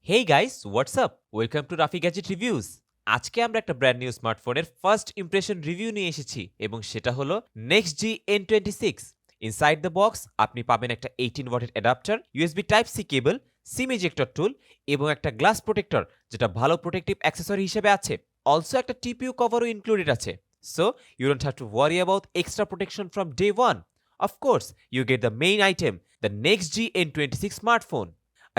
Hey guys, what's up? Welcome to Rafi gadget reviews. আজকে আমরা একটা ব্র্যান্ড নিউ স্মার্টফোনের ফার্স্ট ইমপ্রেশন রিভিউ নিয়ে এসেছি এবং সেটা হলো next G N26। Inside the box আপনি পাবেন একটা 18 ওয়াটের adapter, USB type C cable, SIM ejector tool এবং একটা গ্লাস প্রোটেক্টর যেটা ভালো প্রোটেক্টিভ অ্যাক্সেসরি হিসেবে আছে। অলসো একটা টিপিইউ কভারও ইনক্লুডেড আছে। So you don't have to worry about extra protection from day one. Of course you get the main item, the next G N26 smartphone.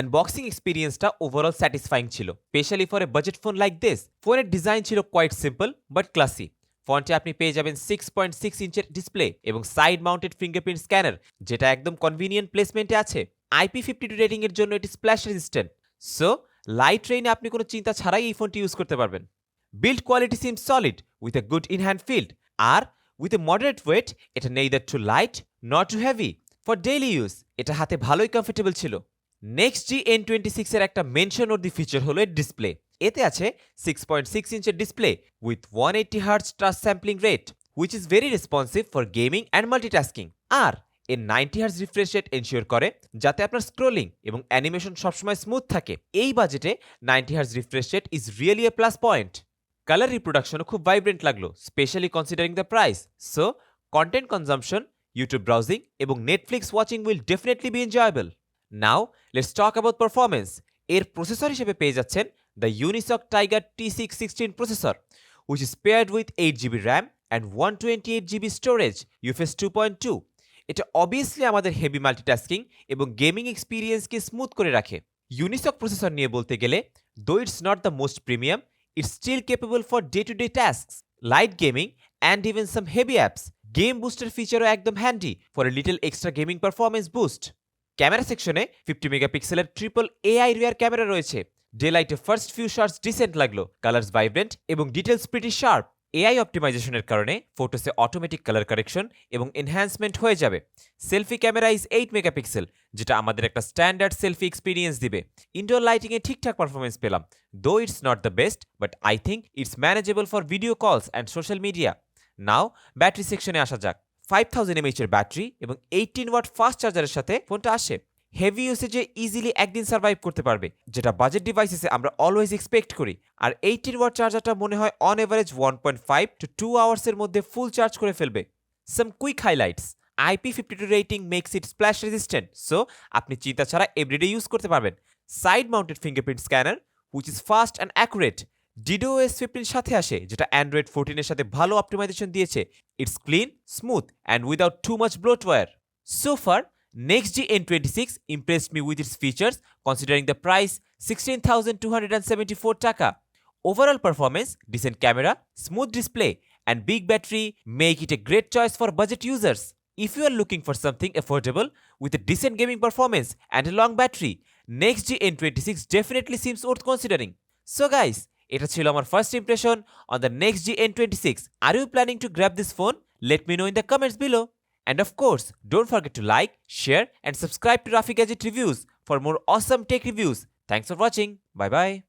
Unboxing এক্সপিরিয়েন্সটা overall satisfying ছিল, specially for a budget phone like this. ফোনের design ছিল quite simple but classy. ফন্টে আপনি পেয়ে যাবেন 6.6 ইঞ্চের display এবং সাইড মাউন্টেড ফিঙ্গারপ্রিন্ট স্ক্যানার, যেটা একদম কনভিনিয়েন্ট প্লেসমেন্টে আছে। IP52 রেটিং এর জন্য এটি স্প্ল্যাশ রেজিস্ট্যান্ট। সো লাইট রেইনে আপনি কোনো চিন্তা ছাড়াই এই ফোনটি ইউজ করতে পারবেন। Build quality seems solid with a good in hand feel, আর উইথ এ মডারেট ওয়েট এটা neither too light not too heavy. For daily use এটা হাতে ভালোই কমফোর্টেবল ছিল। নেক্সট জি N26 এর একটা মেনশন অর দি ফিচার হলো এর ডিসপ্লে। এতে আছে 6.6 ইঞ্চের display with 180 hertz touch sampling rate, which is very responsive for gaming and multitasking. আর এর 90 হার্টজ রিফ্রেশ রেট এনশিওর করে যাতে আপনার স্ক্রোলিং এবং অ্যানিমেশন সবসময় স্মুথ থাকে। এই বাজেটে 90 hertz refresh rate is really a plus point. Colour রিপ্রোডাকশনও খুব ভাইব্রেন্ট লাগলো, specially considering the price. So content consumption, YouTube browsing এবং Netflix watching will definitely be enjoyable. Now let's talk about performance. এর processor হিসেবে পেয়ে যাচ্ছেন the Unisoc Tiger T616 processor, which is paired with 8GB RAM and 128GB storage UFS 2.2। এটা obviously আমাদের heavy multitasking এবং gaming এক্সপিরিয়েন্সকে smooth করে রাখে। ইউনিসক প্রসেসর নিয়ে বলতে গেলে, দো it's not the most premium, it's still capable for day-to-day tasks, light gaming, and even some heavy apps. Game booster feature একদম handy for a little extra gaming performance boost. Camera সেকশনে 50 মেগাপিক্সেলের triple AI rear camera রয়েছে। Day লাইটে first few shorts dissent লাগলো, colours vibrant এবং details pretty sharp. AI অপটিমাইজেশনের কারণে ফটোসে automatic colour correction এবং enhancement হয়ে যাবে। সেলফি ক্যামেরা ইজ 8 মেগাপিক্সেল, যেটা আমাদের একটা স্ট্যান্ডার্ড সেলফি এক্সপিরিয়েন্স দিবে। ইনডোর লাইটিংয়ে ঠিকঠাক পারফরমেন্স পেলাম, দো it's not the best but I think it's manageable for video কলস and social media. Now battery সেকশনে আসা যাক। 5000 mAh এর ব্যাটারি এবং 18 ওয়াট ফাস্ট চার্জারের সাথে ফোনটা আসে। হেভি ইউসেজে ইজিলি একদিন সার্ভাইভ করতে পারবে, যেটা বাজেট ডিভাইসেসে আমরা অলওয়েজ এক্সপেক্ট করি। আর 18 ওয়াট চার্জারটা মনে হয় অন এভারেজ 1.5 to 2 আওয়ার্সের মধ্যে ফুল চার্জ করে ফেলবে। Some quick highlights, IP52 rating makes it splash resistant, so আপনি চিন্তা ছাড়া এভরিডে ইউজ করতে পারবেন। Side mounted fingerprint scanner which is fast and accurate. DDoS 15 সাথে আসে, যেটা অ্যান্ড্রয়েড 14 এর সাথে ভালো অপটিমাইজেশন দিয়েছে। It's clean, smooth and without too much bloatware. So far next G N26 impressed me with its features considering the price 16,274 টাকা. Overall performance, decent camera, smooth display and big battery make it a great choice for budget users. If you are looking for something affordable with a decent gaming performance and a long battery, next G N26 definitely seems worth considering. So guys, এটা ছিল আমার first impression on the next G N26. Are you planning to grab this phone? Let me know in the comments below. And of course, don't forget to like, share and subscribe to Rafi Gadget Reviews for more awesome tech reviews. Thanks for watching. Bye bye.